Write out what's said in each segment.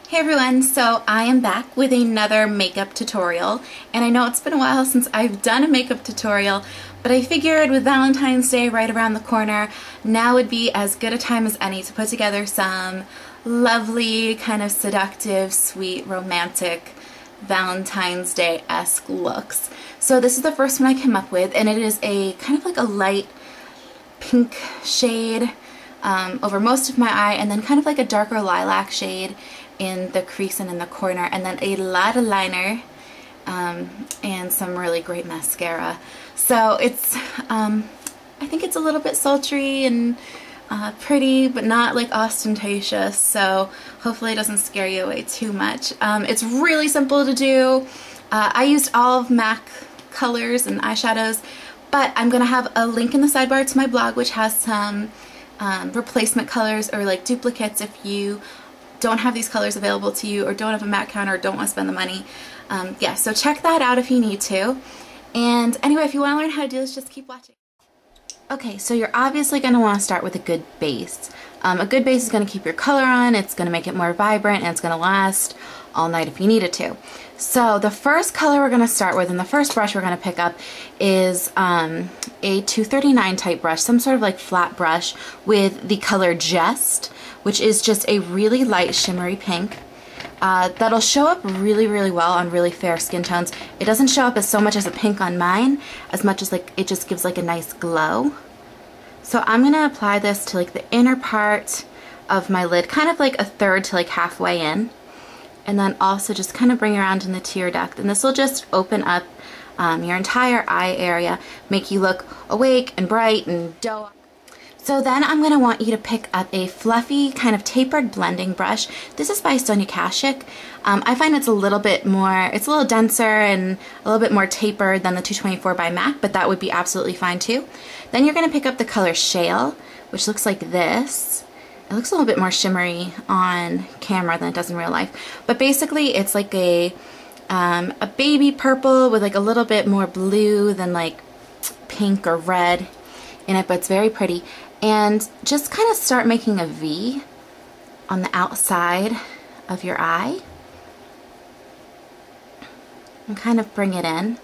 Hey everyone, so I am back with another makeup tutorial, and I know it's been a while since I've done a makeup tutorial, but I figured with Valentine's Day right around the corner, now would be as good a time as any to put together some lovely, kind of seductive, sweet, romantic Valentine's Day-esque looks. So this is the first one I came up with, and it is a kind of like a light pink shade over most of my eye, and then kind of like a darker lilac shade in the crease and in the corner, and then a lot of liner and some really great mascara. So it's, I think it's a little bit sultry and pretty, but not like ostentatious, so hopefully it doesn't scare you away too much. It's really simple to do. I used all of MAC colors and eyeshadows, but I'm going to have a link in the sidebar to my blog which has some replacement colors or like duplicates if you don't have these colors available to you or don't have a MAC counter or don't want to spend the money. Yeah, so check that out if you need to. And anyway, if you want to learn how to do this, just keep watching. Okay, so you're obviously going to want to start with a good base. A good base is going to keep your color on, it's going to make it more vibrant, and it's going to last all night if you need it to. So the first color we're going to start with, and the first brush we're going to pick up is a 239 type brush, some sort of like flat brush with the color Jest, which is just a really light shimmery pink. That'll show up really, really well on really fair skin tones. It doesn't show up as so much as a pink on mine, as much as like it just gives like a nice glow. So I'm going to apply this to like the inner part of my lid, kind of like a third to like halfway in. And then also just kind of bring around in the tear duct. And this will just open up your entire eye area, make you look awake and bright and doe. So then I'm going to want you to pick up a fluffy kind of tapered blending brush. This is by Sonia Kashuk. I find it's a little bit more, it's a little denser and a little bit more tapered than the 224 by MAC, but that would be absolutely fine too. Then you're going to pick up the color Shale, which looks like this. It looks a little bit more shimmery on camera than it does in real life. But basically it's like a baby purple with like a little bit more blue than like pink or red in it, but it's very pretty. And just kind of start making a V on the outside of your eye and kind of bring it in.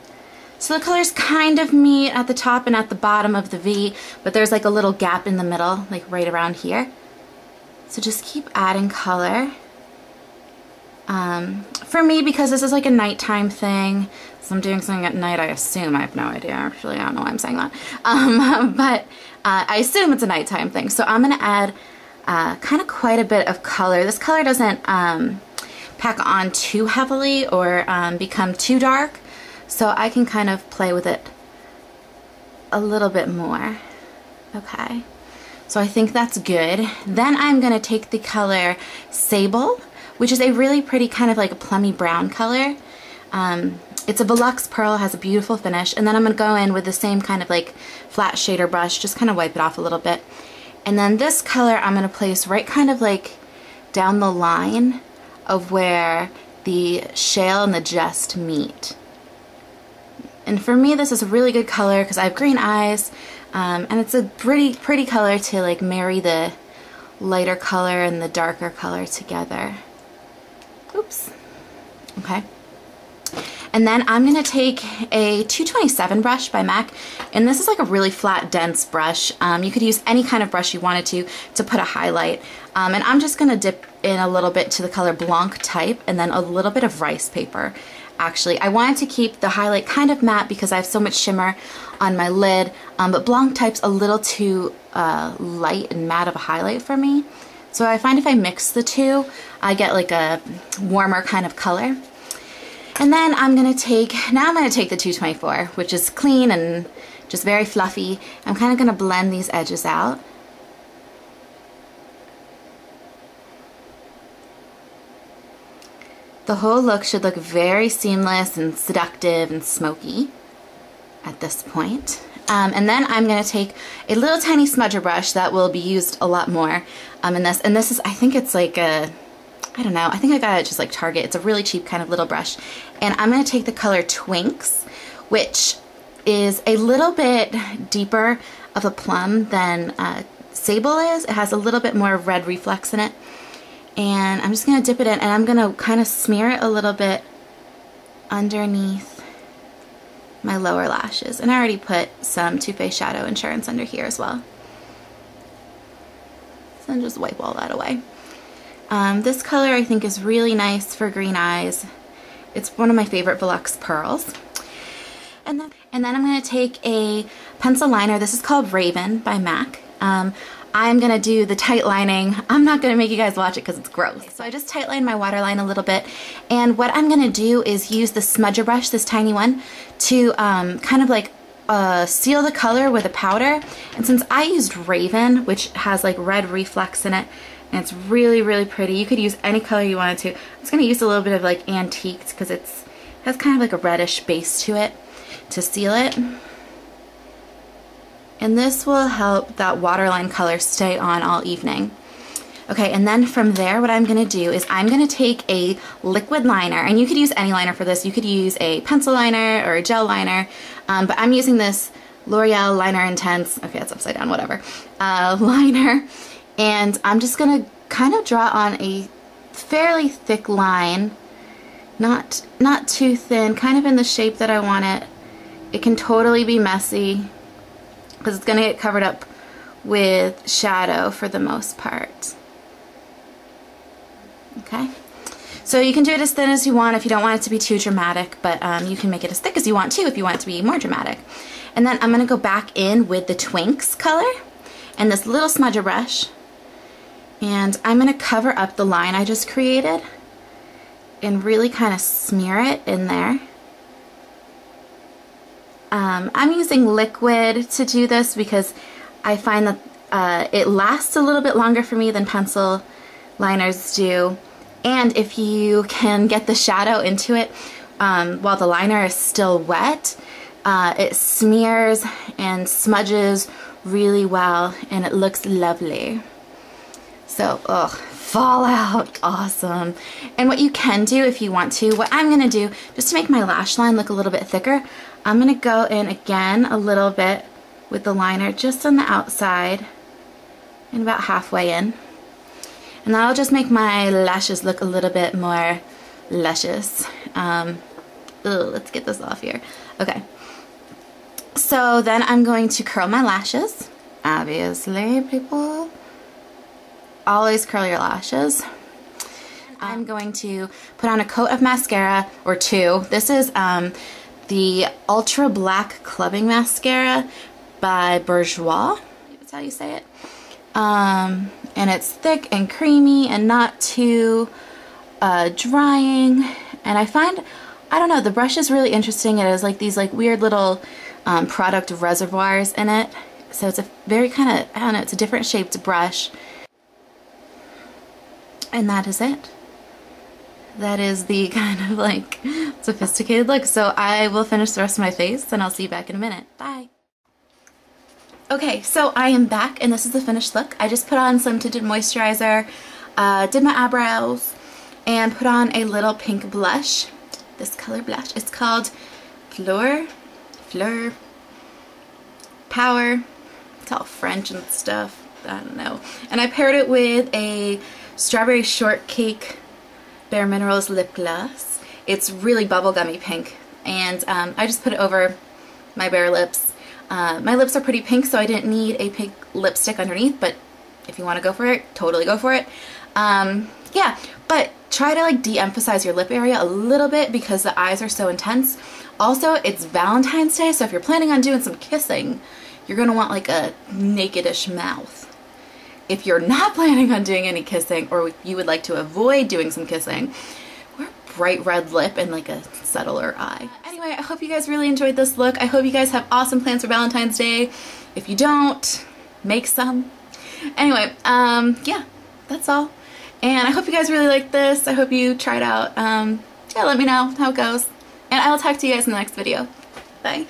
So the colors kind of meet at the top and at the bottom of the V, but there's like a little gap in the middle, like right around here. So just keep adding color. For me, because this is like a nighttime thing, so I'm doing something at night, I assume. I have no idea, actually. I don't know why I'm saying that. But I assume it's a nighttime thing. So I'm going to add kind of quite a bit of color. This color doesn't pack on too heavily or become too dark, so I can kind of play with it a little bit more. Okay, so I think that's good. Then I'm going to take the color Sable, which is a really pretty kind of like a plummy brown color. It's a Velux pearl, has a beautiful finish, and then I'm going to go in with the same kind of like flat shader brush, just kind of wipe it off a little bit. And then this color I'm going to place right kind of like down the line of where the Shale and the Jest meet. And for me this is a really good color because I have green eyes, and it's a pretty color to like marry the lighter color and the darker color together. Oops. Okay. And then I'm going to take a 227 brush by MAC, and this is like a really flat, dense brush. You could use any kind of brush you wanted to put a highlight. And I'm just going to dip in a little bit to the color Blanc Type and then a little bit of Ricepaper. Actually, I wanted to keep the highlight kind of matte because I have so much shimmer on my lid, but Blanc Type's a little too light and matte of a highlight for me. So I find if I mix the two, I get like a warmer kind of color. And then I'm going to take the 224, which is clean and just very fluffy. I'm kind of going to blend these edges out. The whole look should look very seamless and seductive and smoky at this point. And then I'm going to take a little tiny smudger brush that will be used a lot more in this. And this is, I think it's like a, I don't know, I think I got it just like Target. It's a really cheap kind of little brush. And I'm going to take the color Twinks, which is a little bit deeper of a plum than Sable is. It has a little bit more red reflex in it. And I'm just going to dip it in, and I'm going to kind of smear it a little bit underneath my lower lashes. And I already put some Too Faced Shadow Insurance under here as well. So then just wipe all that away. This color I think is really nice for green eyes. It's one of my favorite Velux pearls. And then I'm going to take a pencil liner. This is called Raven by MAC. I'm going to do the tight lining. I'm not going to make you guys watch it because it's gross. So I just tight lined my waterline a little bit. And what I'm going to do is use the smudger brush, this tiny one, to kind of like seal the color with a powder. And since I used Raven, which has like red reflex in it, and it's really, really pretty, you could use any color you wanted to. I'm just going to use a little bit of like antiqued because it has kind of like a reddish base to it to seal it. And this will help that waterline color stay on all evening. Okay, and then from there what I'm going to do is I'm going to take a liquid liner, and you could use any liner for this. You could use a pencil liner or a gel liner, but I'm using this L'Oreal Liner Intense, okay, it's upside down, whatever, liner. And I'm just going to kind of draw on a fairly thick line, not too thin, kind of in the shape that I want it. It can totally be messy, because it's going to get covered up with shadow for the most part. Okay, so you can do it as thin as you want if you don't want it to be too dramatic, but you can make it as thick as you want too if you want it to be more dramatic. And then I'm going to go back in with the Twinks color and this little smudger brush, and I'm going to cover up the line I just created and really kind of smear it in there. I'm using liquid to do this because I find that it lasts a little bit longer for me than pencil liners do, and if you can get the shadow into it while the liner is still wet, it smears and smudges really well and it looks lovely. So, Fallout, awesome. And what you can do if you want to, what I'm going to do, just to make my lash line look a little bit thicker, I'm going to go in again a little bit with the liner just on the outside and about halfway in. And that'll just make my lashes look a little bit more luscious. Let's get this off here. Okay. So then I'm going to curl my lashes. Obviously, people. Always curl your lashes. I'm going to put on a coat of mascara, or two. This is the Ultra Black Clubbing Mascara by Bourjois. That's how you say it. And it's thick and creamy and not too drying. And I find, I don't know, the brush is really interesting. It has like these like weird little product reservoirs in it. So it's a very kind of, I don't know, it's a different shaped brush. And that is it. That is the kind of like sophisticated look. So I will finish the rest of my face and I'll see you back in a minute. Bye. Okay, so I am back and this is the finished look. I just put on some tinted moisturizer, did my eyebrows, and put on a little pink blush. This color blush. It's called Fleur Power. It's all French and stuff. I don't know. And I paired it with a Strawberry Shortcake Bare Minerals lip gloss. It's really bubblegummy pink, and I just put it over my bare lips. My lips are pretty pink, so I didn't need a pink lipstick underneath, but if you want to go for it, totally go for it. Yeah, but try to like de-emphasize your lip area a little bit because the eyes are so intense. Also, it's Valentine's Day, so if you're planning on doing some kissing, you're going to want like a naked-ish mouth. If you're not planning on doing any kissing, or you would like to avoid doing some kissing, wear a bright red lip and like a subtler eye. Anyway, I hope you guys really enjoyed this look. I hope you guys have awesome plans for Valentine's Day. If you don't, make some. Anyway, yeah, that's all. And I hope you guys really like this. I hope you try it out. Yeah, let me know how it goes. And I will talk to you guys in the next video. Bye.